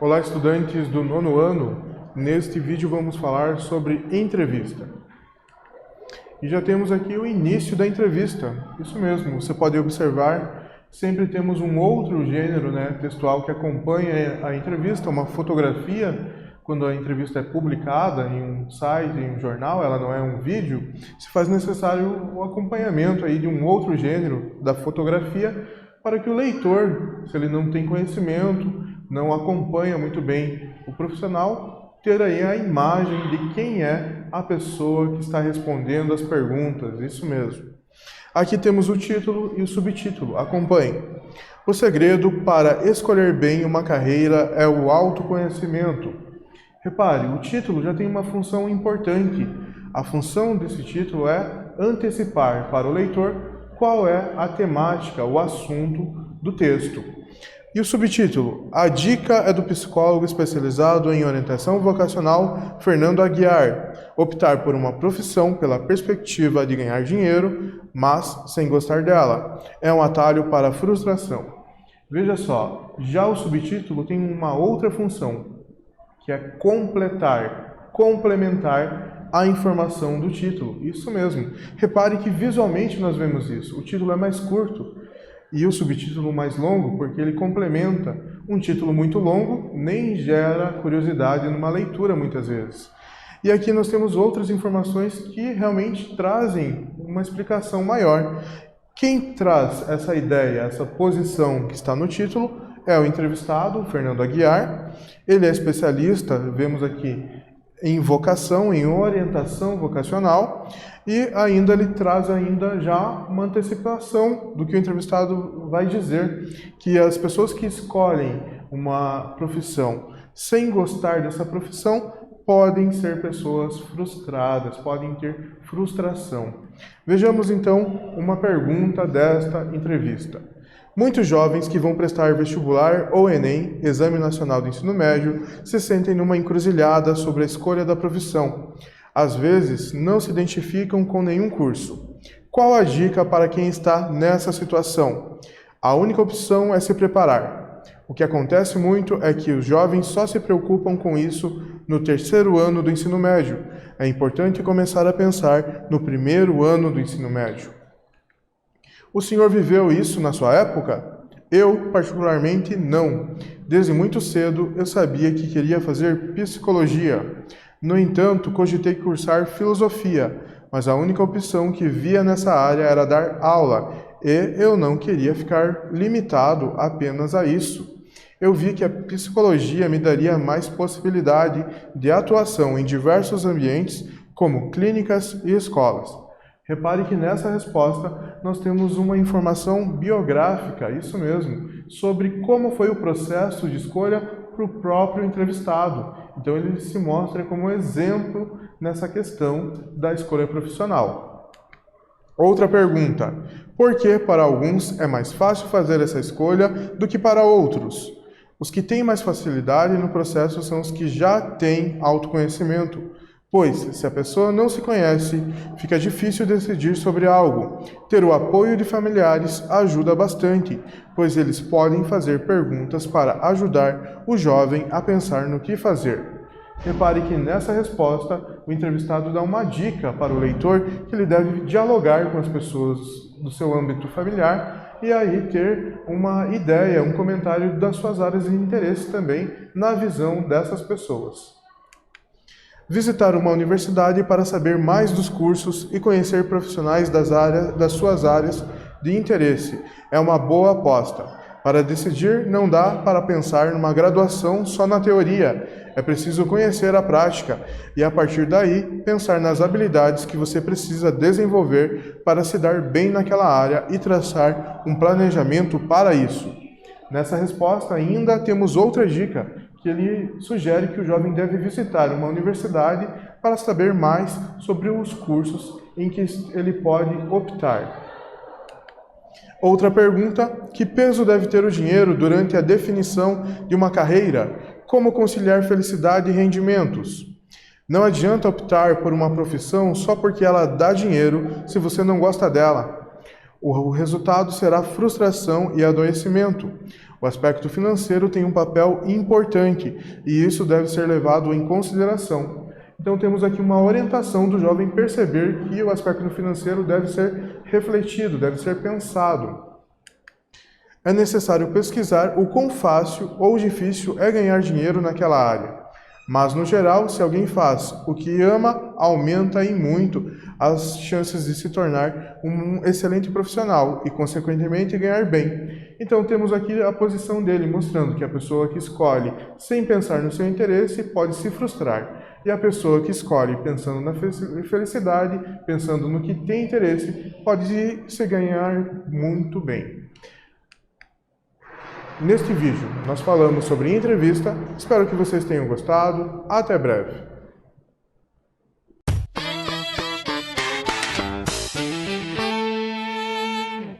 Olá, estudantes do nono ano. Neste vídeo vamos falar sobre entrevista. E já temos aqui o início da entrevista. Isso mesmo, você pode observar, sempre temos um outro gênero textual que acompanha a entrevista, uma fotografia. Quando a entrevista é publicada em um site, em um jornal, ela não é um vídeo, se faz necessário o acompanhamento aí de um outro gênero da fotografia para que o leitor, se ele não tem conhecimento, não acompanha muito bem o profissional, ter aí a imagem de quem é a pessoa que está respondendo as perguntas, isso mesmo. Aqui temos o título e o subtítulo, acompanhe. O segredo para escolher bem uma carreira é o autoconhecimento. Repare, o título já tem uma função importante. A função desse título é antecipar para o leitor qual é a temática, o assunto do texto. E o subtítulo? A dica é do psicólogo especializado em orientação vocacional Fernando Aguiar. Optar por uma profissão pela perspectiva de ganhar dinheiro, mas sem gostar dela. É um atalho para a frustração. Veja só, já o subtítulo tem uma outra função, que é complementar a informação do título. Isso mesmo. Repare que visualmente nós vemos isso. O título é mais curto e o subtítulo mais longo, porque ele complementa. Um título muito longo nem gera curiosidade numa leitura muitas vezes. E aqui nós temos outras informações que realmente trazem uma explicação maior. Quem traz essa ideia, essa posição que está no título, é o entrevistado, o Fernando Aguiar. Ele é especialista, vemos aqui, em vocação, em orientação vocacional, e ainda ele traz já uma antecipação do que o entrevistado vai dizer, que as pessoas que escolhem uma profissão sem gostar dessa profissão podem ser pessoas frustradas, podem ter frustração. Vejamos então uma pergunta desta entrevista. Muitos jovens que vão prestar vestibular ou Enem, Exame Nacional do Ensino Médio, se sentem numa encruzilhada sobre a escolha da profissão. Às vezes, não se identificam com nenhum curso. Qual a dica para quem está nessa situação? A única opção é se preparar. O que acontece muito é que os jovens só se preocupam com isso no terceiro ano do ensino médio. É importante começar a pensar no primeiro ano do ensino médio. O senhor viveu isso na sua época? Eu, particularmente, não. Desde muito cedo, eu sabia que queria fazer psicologia. No entanto, cogitei cursar filosofia, mas a única opção que via nessa área era dar aula, e eu não queria ficar limitado apenas a isso. Eu vi que a psicologia me daria mais possibilidade de atuação em diversos ambientes, como clínicas e escolas. Repare que nessa resposta nós temos uma informação biográfica, isso mesmo, sobre como foi o processo de escolha para o próprio entrevistado. Então ele se mostra como exemplo nessa questão da escolha profissional. Outra pergunta: por que para alguns é mais fácil fazer essa escolha do que para outros? Os que têm mais facilidade no processo são os que já têm autoconhecimento. Pois, se a pessoa não se conhece, fica difícil decidir sobre algo. Ter o apoio de familiares ajuda bastante, pois eles podem fazer perguntas para ajudar o jovem a pensar no que fazer. Repare que nessa resposta, o entrevistado dá uma dica para o leitor que ele deve dialogar com as pessoas do seu âmbito familiar e aí ter uma ideia, um comentário das suas áreas de interesse também na visão dessas pessoas. Visitar uma universidade para saber mais dos cursos e conhecer profissionais das suas áreas de interesse é uma boa aposta. Para decidir, não dá para pensar numa graduação só na teoria. É preciso conhecer a prática e, a partir daí, pensar nas habilidades que você precisa desenvolver para se dar bem naquela área e traçar um planejamento para isso. Nessa resposta, ainda temos outra dica, que ele sugere que o jovem deve visitar uma universidade para saber mais sobre os cursos em que ele pode optar. Outra pergunta: que peso deve ter o dinheiro durante a definição de uma carreira? Como conciliar felicidade e rendimentos? Não adianta optar por uma profissão só porque ela dá dinheiro se você não gosta dela. O resultado será frustração e adoecimento. O aspecto financeiro tem um papel importante e isso deve ser levado em consideração. Então temos aqui uma orientação do jovem perceber que o aspecto financeiro deve ser refletido, deve ser pensado. É necessário pesquisar o quão fácil ou difícil é ganhar dinheiro naquela área. Mas, no geral, se alguém faz o que ama, aumenta em muito as chances de se tornar um excelente profissional e, consequentemente, ganhar bem. Então, temos aqui a posição dele, mostrando que a pessoa que escolhe sem pensar no seu interesse pode se frustrar. E a pessoa que escolhe pensando na felicidade, pensando no que tem interesse, pode se ganhar muito bem. Neste vídeo, nós falamos sobre entrevista. Espero que vocês tenham gostado. Até breve!